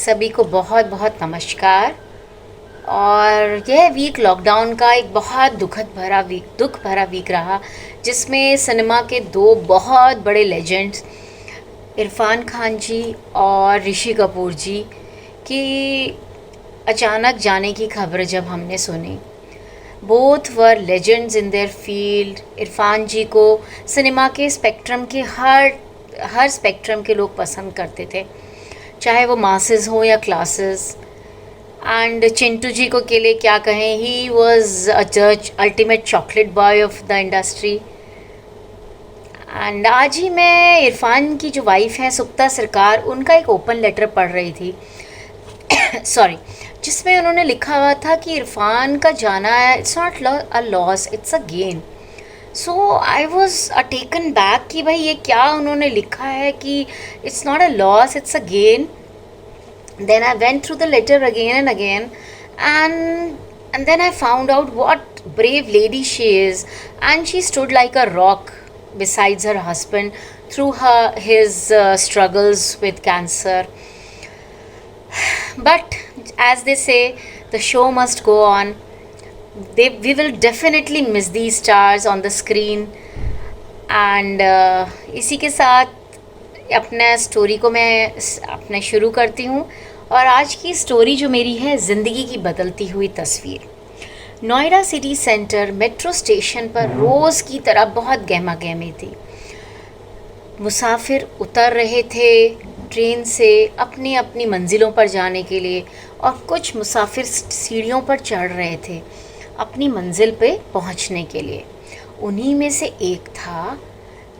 सभी को बहुत बहुत नमस्कार। और यह वीक लॉकडाउन का एक बहुत दुख भरा वीक रहा, जिसमें सिनेमा के दो बहुत बड़े लेजेंड्स इरफान खान जी और ऋषि कपूर जी की अचानक जाने की खबर जब हमने सुनी। Both were legends in their field. Irfan ji को सिनेमा के स्पेक्ट्रम के हर स्पेक्ट्रम के लोग पसंद करते थे, चाहे वो मासेस हो या क्लासेस। एंड चिंटू जी को के लिए क्या कहें, ही वॉज अ जज ultimate chocolate boy of the industry. And आज ही मैं इरफान की जो वाइफ हैं सुप्ता सरकार, उनका एक ओपन लेटर पढ़ रही थी सॉरी, जिसमें उन्होंने लिखा हुआ था कि इरफान का जाना है, it's not a loss, it's a gain. So I was taken back कि भाई ये क्या उन्होंने लिखा है कि it's not a loss, it's a gain. Then I went through the letter again and again, and then I found out what brave lady she is, and she stood like a rock besides her husband through his struggles with cancer. But as they say, the show must go on. We will definitely miss these stars on the screen. And इसी के साथ अपने story को मैं अपने शुरू करती हूँ। और आज की स्टोरी जो मेरी है, ज़िंदगी की बदलती हुई तस्वीर। Noida city centre metro station पर रोज़ की तरह बहुत गहमा गहमी थी। मुसाफिर उतर रहे थे ट्रेन से अपनी अपनी मंजिलों पर जाने के लिए, और कुछ मुसाफिर सीढ़ियों पर चढ़ रहे थे अपनी मंजिल पे पहुंचने के लिए। उन्हीं में से एक था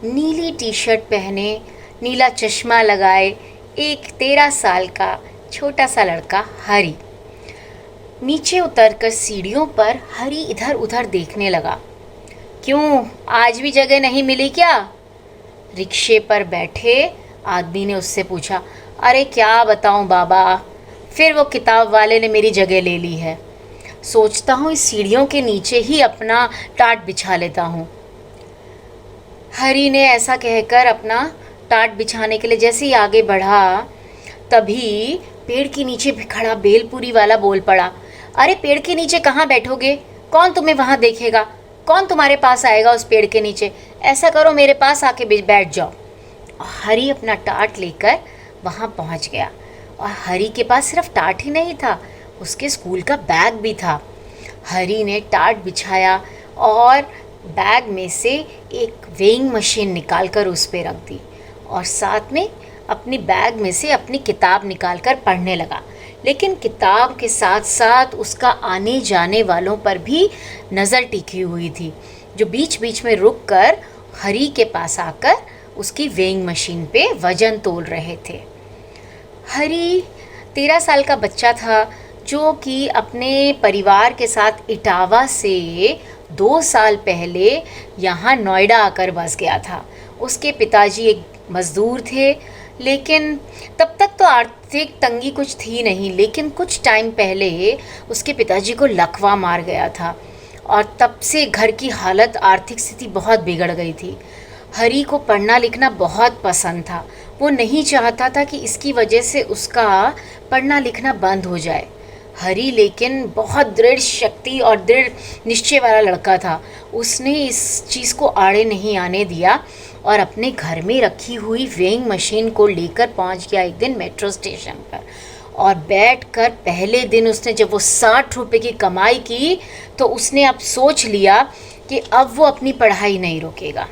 नीली टी शर्ट पहने, नीला चश्मा लगाए, एक 13 साल का छोटा सा लड़का हरी। नीचे उतरकर सीढ़ियों पर हरी इधर उधर देखने लगा। क्यों, आज भी जगह नहीं मिली क्या? रिक्शे पर बैठे आदमी ने उससे पूछा। अरे क्या बताऊं बाबा, फिर वो किताब वाले ने मेरी जगह ले ली है। सोचता हूँ इस सीढ़ियों के नीचे ही अपना टाट बिछा लेता हूँ। हरी ने ऐसा कहकर अपना टाट बिछाने के लिए जैसे ही आगे बढ़ा, तभी पेड़ के नीचे खड़ा बेलपुरी वाला बोल पड़ा। अरे पेड़ के नीचे कहाँ बैठोगे? कौन तुम्हें वहाँ देखेगा? कौन तुम्हारे पास आएगा उस पेड़ के नीचे? ऐसा करो, मेरे पास आके बैठ जाओ। हरी अपना टाट लेकर वहाँ पहुँच गया, और हरी के पास सिर्फ टाट ही नहीं था, उसके स्कूल का बैग भी था। हरी ने टाट बिछाया और बैग में से एक वेइंग मशीन निकाल कर उस पर रख दी, और साथ में अपनी बैग में से अपनी किताब निकालकर पढ़ने लगा। लेकिन किताब के साथ साथ उसका आने जाने वालों पर भी नज़र टिकी हुई थी, जो बीच बीच में रुक कर हरी के पास आकर उसकी वेइंग मशीन पे वज़न तोल रहे थे। हरी 13 साल का बच्चा था, जो कि अपने परिवार के साथ इटावा से 2 साल पहले यहाँ नोएडा आकर बस गया था। उसके पिताजी एक मज़दूर थे, लेकिन तब तक तो आर्थिक तंगी कुछ थी नहीं। लेकिन कुछ टाइम पहले उसके पिताजी को लकवा मार गया था, और तब से घर की हालत, आर्थिक स्थिति बहुत बिगड़ गई थी। हरी को पढ़ना लिखना बहुत पसंद था। वो नहीं चाहता था कि इसकी वजह से उसका पढ़ना लिखना बंद हो जाए। हरी लेकिन बहुत दृढ़ शक्ति और दृढ़ निश्चय वाला लड़का था। उसने इस चीज़ को आड़े नहीं आने दिया, और अपने घर में रखी हुई वेइंग मशीन को लेकर पहुंच गया एक दिन मेट्रो स्टेशन पर। और बैठकर पहले दिन उसने जब वो 60 रुपये की कमाई की, तो उसने अब सोच लिया कि अब वो अपनी पढ़ाई नहीं रोकेगा।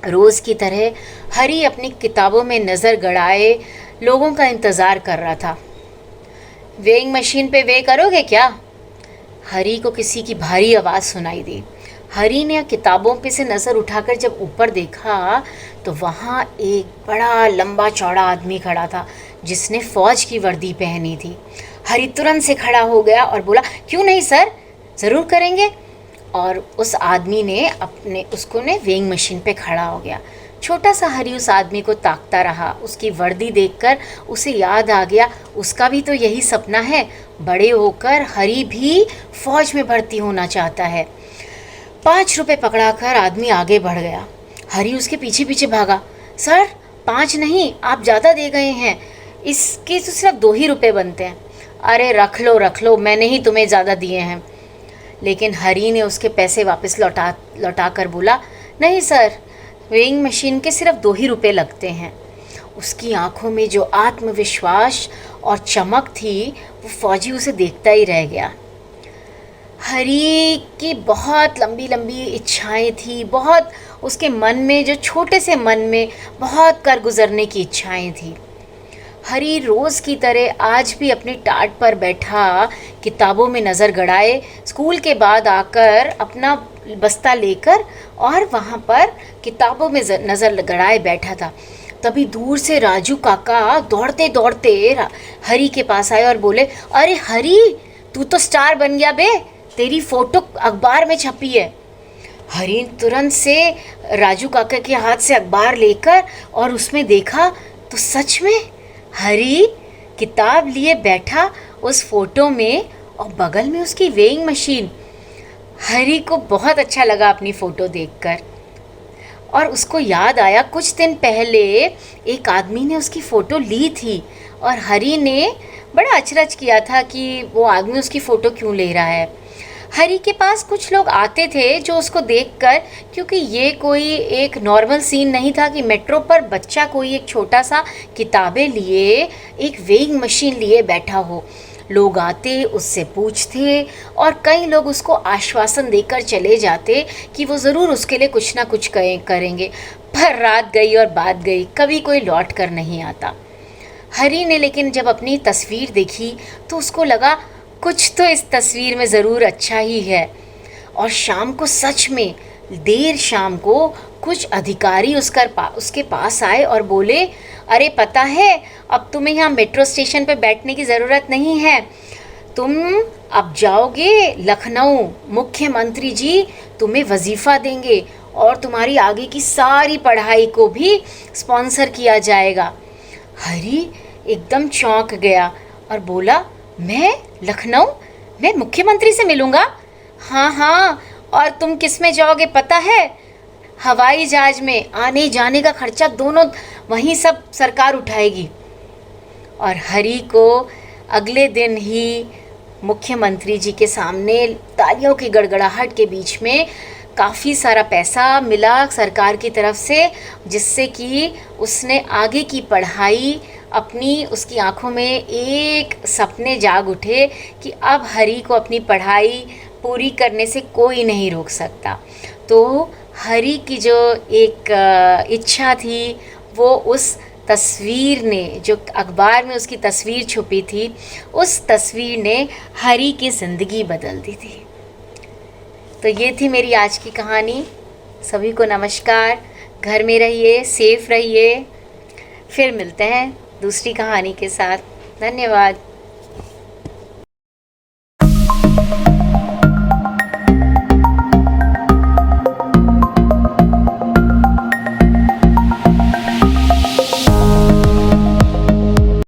रोज़ की तरह हरी अपनी किताबों में नज़र गड़ाए लोगों का इंतज़ार कर रहा था। वेइंग मशीन पे वे करोगे क्या? हरी को किसी की भारी आवाज़ सुनाई दी। हरी ने किताबों पे से नज़र उठाकर जब ऊपर देखा, तो वहाँ एक बड़ा लंबा चौड़ा आदमी खड़ा था, जिसने फ़ौज की वर्दी पहनी थी। हरी तुरंत से खड़ा हो गया और बोला, क्यों नहीं सर, ज़रूर करेंगे। और उस आदमी ने उसको वेइंग मशीन पे खड़ा हो गया। छोटा सा हरी उस आदमी को ताकता रहा। उसकी वर्दी देखकर उसे याद आ गया, उसका भी तो यही सपना है, बड़े होकर हरी भी फ़ौज में भर्ती होना चाहता है। 5 रुपये पकड़ाकर आदमी आगे बढ़ गया। हरी उसके पीछे पीछे भागा। सर 5 नहीं, आप ज़्यादा दे गए हैं, इसके तो सिर्फ 2 ही रुपए बनते हैं। अरे रख लो, मैंने ही तुम्हें ज़्यादा दिए हैं। लेकिन हरी ने उसके पैसे वापस लौटा कर बोला, नहीं सर, वेइंग मशीन के सिर्फ 2 ही रुपए लगते हैं। उसकी आंखों में जो आत्मविश्वास और चमक थी, वो फौजी उसे देखता ही रह गया। हरी की बहुत लंबी लंबी इच्छाएं थी, बहुत उसके मन में, जो छोटे से मन में बहुत कर गुजरने की इच्छाएं थी। हरी रोज़ की तरह आज भी अपनी टाट पर बैठा किताबों में नज़र गड़ाए, स्कूल के बाद आकर अपना बस्ता लेकर और वहाँ पर किताबों में नज़र गड़ाए बैठा था। तभी दूर से राजू काका दौड़ते दौड़ते हरी के पास आए और बोले, अरे हरी, तू तो स्टार बन गया बे, तेरी फ़ोटो अखबार में छपी है। हरी तुरंत से राजू काका के हाथ से अखबार लेकर और उसमें देखा तो सच में हरी किताब लिए बैठा उस फोटो में, और बगल में उसकी वेइंग मशीन। हरी को बहुत अच्छा लगा अपनी फ़ोटो देखकर, और उसको याद आया कुछ दिन पहले एक आदमी ने उसकी फ़ोटो ली थी और हरी ने बड़ा अचरज किया था कि वो आदमी उसकी फ़ोटो क्यों ले रहा है। हरी के पास कुछ लोग आते थे जो उसको देखकर, क्योंकि ये कोई एक नॉर्मल सीन नहीं था कि मेट्रो पर बच्चा कोई एक छोटा सा किताबें लिए एक वेइंग मशीन लिए बैठा हो। लोग आते, उससे पूछते और कई लोग उसको आश्वासन देकर चले जाते कि वो ज़रूर उसके लिए कुछ ना कुछ करेंगे। पर रात गई और बात गई, कभी कोई लौट कर नहीं आता। हरी ने लेकिन जब अपनी तस्वीर देखी तो उसको लगा कुछ तो इस तस्वीर में ज़रूर अच्छा ही है। और शाम को, सच में देर शाम को, कुछ अधिकारी उसके पास आए और बोले, अरे पता है, अब तुम्हें यहाँ मेट्रो स्टेशन पर बैठने की ज़रूरत नहीं है, तुम अब जाओगे लखनऊ, मुख्यमंत्री जी तुम्हें वजीफ़ा देंगे और तुम्हारी आगे की सारी पढ़ाई को भी स्पॉन्सर किया जाएगा। हरी एकदम चौंक गया और बोला, मैं लखनऊ, मैं मुख्यमंत्री से मिलूँगा? हाँ हाँ, और तुम किस में जाओगे पता है? हवाई जहाज़ में, आने जाने का खर्चा दोनों वहीं सब सरकार उठाएगी। और हरी को अगले दिन ही मुख्यमंत्री जी के सामने तालियों की गड़गड़ाहट के बीच में काफ़ी सारा पैसा मिला सरकार की तरफ से, जिससे कि उसने आगे की पढ़ाई अपनी, उसकी आंखों में एक सपने जाग उठे कि अब हरी को अपनी पढ़ाई पूरी करने से कोई नहीं रोक सकता। तो हरी की जो एक इच्छा थी, वो उस तस्वीर ने, जो अखबार में उसकी तस्वीर छुपी थी, उस तस्वीर ने हरी की ज़िंदगी बदल दी थी। तो ये थी मेरी आज की कहानी। सभी को नमस्कार, घर में रहिए, सेफ रहिए, फिर मिलते हैं दूसरी कहानी के साथ। धन्यवाद।